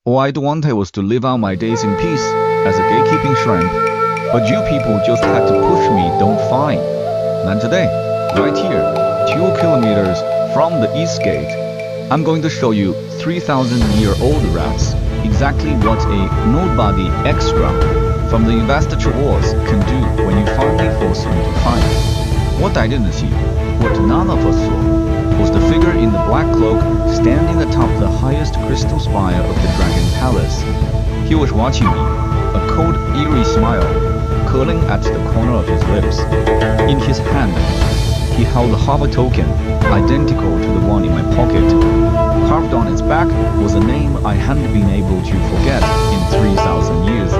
All I'd wanted was to live out my days in peace as a gatekeeping shrimp. But you people just had to push me, don't find. And today, right here, 2 kilometers from the east gate, I'm going to show you 3,000-year-old rats, exactly what a nobody extra from the investiture wars can do when you finally force him to fight. What I didn't see, what none of us saw, was the figure in the black cloak standing atop the highest crystal spire of the Dragon Palace. He was watching me, a cold, eerie smile curling at the corner of his lips. In his hand, he held a hover token, identical to the one in my pocket. Carved on its back was a name I hadn't been able to forget in 3,000 years.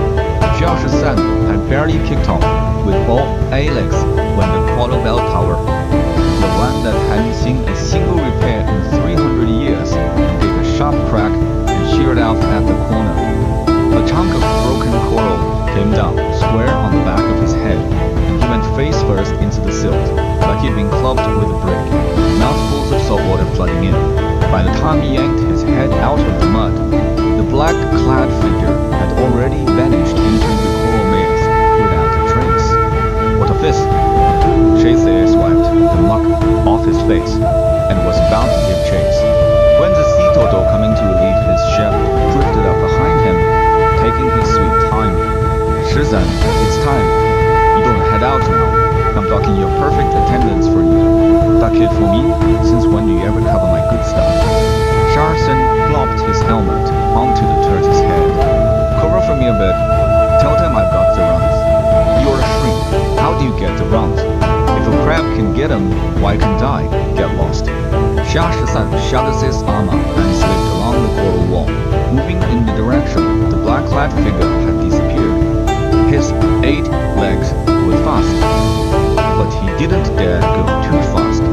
Xia Shisan had barely kicked off with all Alex when the quarter bell tower, the one that hadn't seen a single repair in 300 years, gave a sharp crack and sheared off at the corner. A chunk of broken coral came down square on the back of his head, and he went face first into the silt, like he'd been clubbed with a brick, mouthfuls of salt water flooding in. By the time he yanked his head out of the mud, the black-clad figure had already vanished into the coral maze without a trace. What of this? Shazay swiped the muck off his face and was about to give chase, when the sea turtle coming to relieve his chef drifted up behind him, taking his sweet time. Shizan, it's time. You don't head out now. I'm blocking your perfect attendance for you. Duck it for me, since when do you ever cover my good stuff? Sharson plopped his helmet onto the turtle's head. Cover for me a bit. Tell them I've got the runs. You're a shrimp. How do you get the runs? If a crab can get 'em, why can't I get lost? Xia Shisan shut his armor and slipped along the coral wall, moving in the direction the black-clad figure had disappeared. His 8 legs were fast, but he didn't dare go too fast.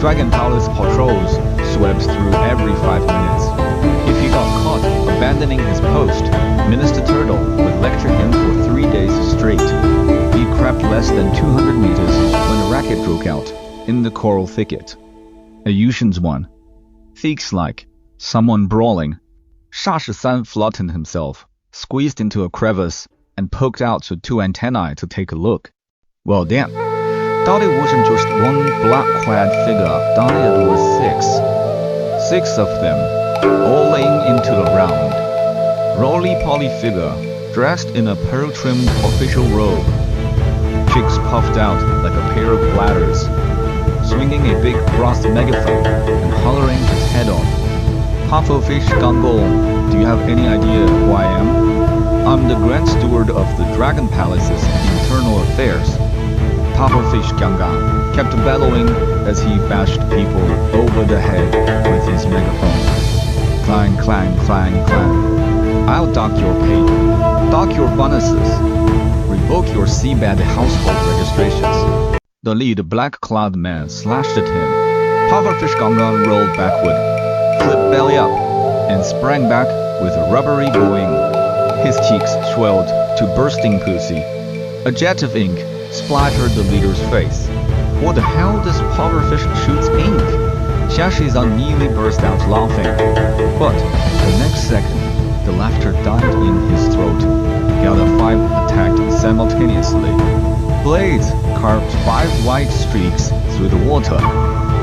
Dragon Palace patrols swept through every 5 minutes. If he got caught abandoning his post, Minister Turtle would lecture him for 3 days straight. He crept less than 200 meters when a racket broke out in the coral thicket. A Yushin's one. Thieks like someone brawling. Xia Shisan flattened himself, squeezed into a crevice, and poked out the 2 antennae to take a look. Well, damn. Thought it wasn't just one black-clad figure, thought it was 6. 6 of them, all laying into the round. Roly-poly figure, dressed in a pearl-trimmed official robe. Cheeks puffed out like a pair of bladders, swinging a big brass megaphone and hollering his head off. Pufferfish Gangong, do you have any idea who I am? I'm the Grand Steward of the Dragon Palace's internal affairs. Pufferfish Gangong kept bellowing as he bashed people over the head with his megaphone. Clang, clang, clang, clang. I'll dock your pay, dock your bonuses, revoke your seabed household registrations. The lead black-clad man slashed at him. Pufferfish Gangong rolled backward, flipped belly up, and sprang back with a rubbery boing. His cheeks swelled to bursting pussy. A jet of ink splattered the leader's face. What the hell does Pufferfish shoots ink? Xia Shisan nearly burst out laughing. But the next second, the laughter died in his throat. The other 5 attacked simultaneously. Blades carved 5 white streaks through the water.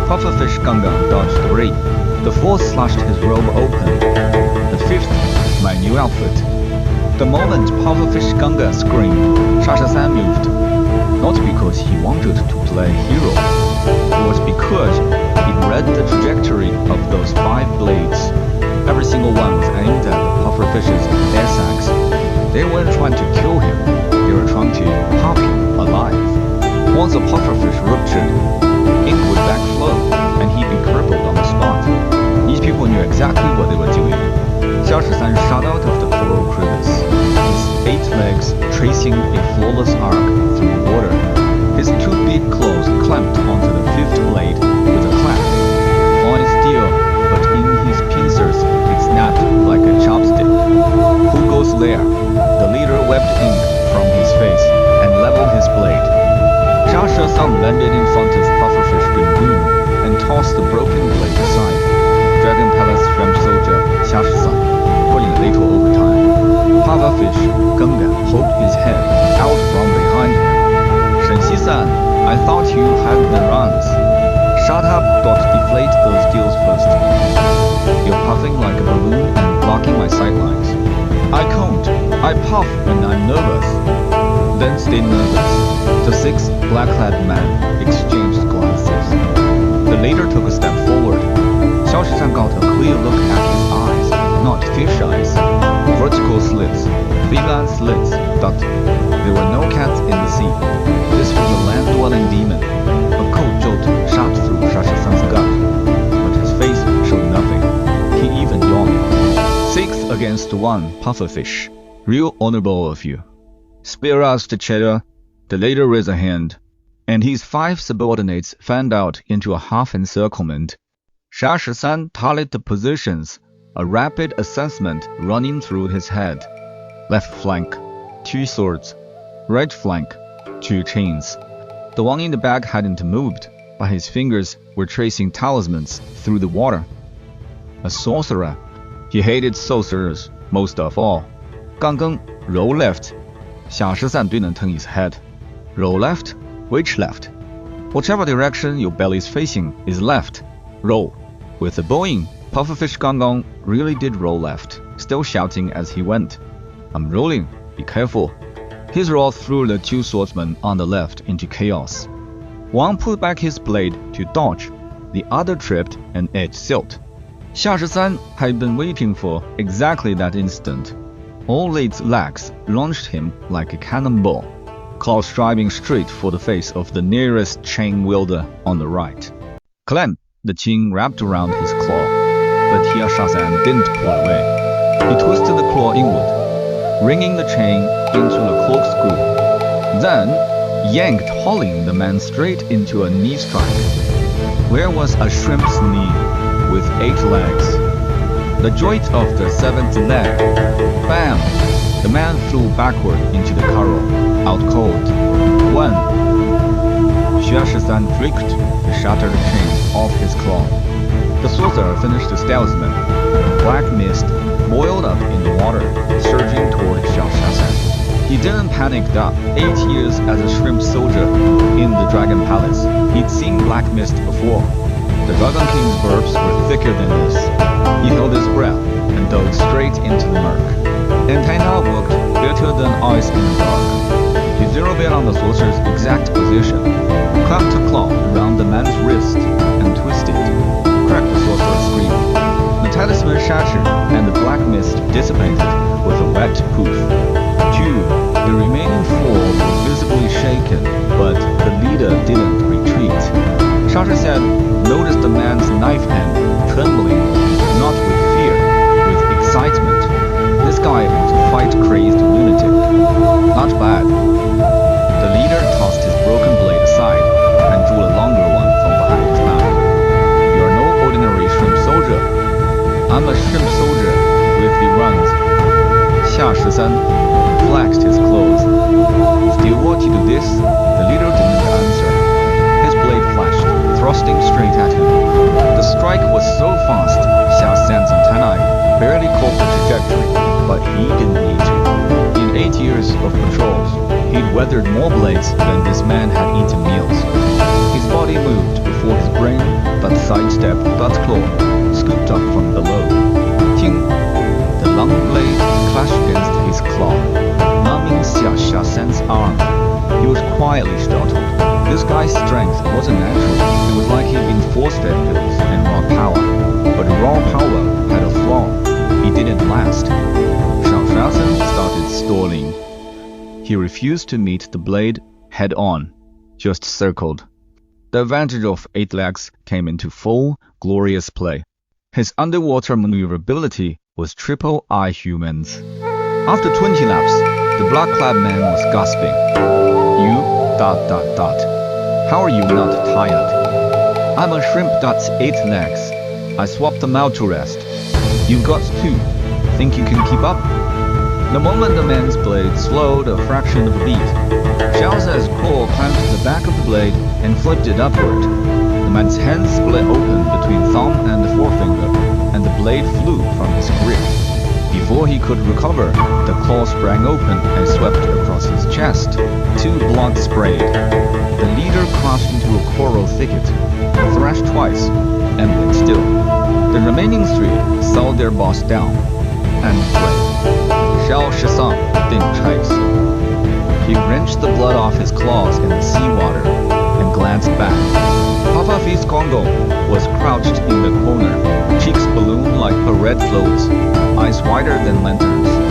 Pufferfish Gangong dodged 3. The 4th slashed his robe open. The 5th, my new outfit. The moment Pufferfish Gangong screamed, Xia Shisan moved. Not because he wanted to play hero. It was because he read the trajectory of those 5 blades. Every single one was aimed at Pufferfish's air sacs. They weren't trying to kill him, they were trying to pop him alive. Once a pufferfish ruptured, ink would backflow, and he'd be crippled on the spot. These people knew exactly what they were doing. Xia Shisan shot out of the coral crevice, his 8 legs tracing a flawless arc through the water. His 2 big claws clamped onto the 5th blade with a clap. On its steel, but in his pincers, it snapped like a chopstick. Who goes there? The leader wept ink from his face and leveled his blade. Xia Shisan landed in front of Pufferfish Gungun and tossed the broken blade aside. Dragon Palace Shrimp Soldier Xia Shisan 脱颖而出 Shut up, deflate those gills first. You're puffing like a balloon and blocking my sightlines. I can't. I puff when I'm nervous. Then stay nervous. The 6 black-clad men exchanged glances. The leader took a step forward. Xia Shisan got a clear look at his eyes, not fish eyes. Vertical slits, feline slits, but there were no cats in the sea. This was a land-dwelling demon. A cold jolt shot through Xia Shisan's gut, but his face showed nothing. He even yawned. 6 against 1, pufferfish. Real honorable of you. Spare us the cheddar. The leader raised a hand, and his 5 subordinates fanned out into a half encirclement. Xia Shisan tallied the positions, a rapid assessment running through his head. Left flank, 2 swords. Right flank, 2 chains. The one in the back hadn't moved, but his fingers were tracing talismans through the water. A sorcerer. He hated sorcerers most of all. 杠更 roll left. Xia Shisan didn't turn his head. Roll left? Which left? Whichever direction your belly's facing is left. Roll. With a boing, pufferfish Ganggang really did roll left, still shouting as he went. I'm rolling, be careful. His roll threw the 2 swordsmen on the left into chaos. One pulled back his blade to dodge, the other tripped and edge sealed. Xia Shisan had been waiting for exactly that instant. All 8 legs launched him like a cannonball, claws driving straight for the face of the nearest chain wielder on the right. Clamp, the chain wrapped around his claw, but Xia Shisan didn't pull away. He twisted the claw inward, wringing the chain into a corkscrew, then yanked hauling the man straight into a knee strike. Where was a shrimp's knee with 8 legs? The joint of the 7th leg. Bam! The man flew backward into the curl, out cold. 1. Xia Shisan flicked the shattered chain off his claw. The sorcerer finished his talisman. Black mist boiled up in the water, surging toward Xia Shisan. He didn't panic that 8 years as a shrimp soldier in the Dragon Palace, he'd seen black mist before. The Dragon King's burps were thicker than this. He held his breath and dove straight into the murk. Antenna worked better than eyes in the dark. He zeroed in on the sorcerer's exact position, clamped a claw around the man's wrist, and twisted. Cracked, the sorcerer screamed. The talisman shattered, and the black mist dissipated with a wet poof. 2. The remaining 4 were visibly shaken, but the leader didn't retreat. Xia Shisan noticed the man's knife hand trembling, not with fear, with excitement. This guy was a fight-crazed lunatic. Not bad. The leader tossed his broken blade aside and drew a longer one from behind his back. You're no ordinary shrimp soldier. I'm a shrimp soldier with the runs. Xia Shisan flexed his claws. Still want to do this? The leader didn't answer. His blade flashed, thrusting straight at him. The strike was so fast, Xia Shisan's antennae barely caught the trajectory, but he didn't need to. In 8 years of patrols, he'd weathered more blades than this man had eaten meals. His body moved before his brain, but sidestepped that claw, scooped up from below. Ting! The long blade clashed against his claw, numbing Xia Shisan's arm. He was quietly startled. This guy's strength wasn't natural. It was like he'd been force-fed pills and raw power. But raw power had a flaw. He didn't last. Xia Shisan started stalling. He refused to meet the blade head-on, just circled. The advantage of 8 legs came into full, glorious play. His underwater maneuverability was triple I humans. After 20 laps, the black-clad man was gasping. You... How are you not tired? I'm a shrimp that's 8 legs. I swapped them out to rest. You've got 2. Think you can keep up? The moment the man's blade slowed a fraction of a beat, Xiao's claw clamped the back of the blade and flipped it upward. The man's hand split open between thumb and the forefinger, and the blade flew from his grip. Before he could recover, the claw sprang open and swept across his chest. 2 blood sprayed. The leader crashed into a coral thicket, thrashed twice, and went still. The remaining 3 saw their boss down and fled. Xia Shisan didn't chase. He wrenched the blood off his claws in the seawater and glanced back. Papa Fi's Congo was crouched in the corner, cheeks ballooned like parade floats, eyes wider than lanterns.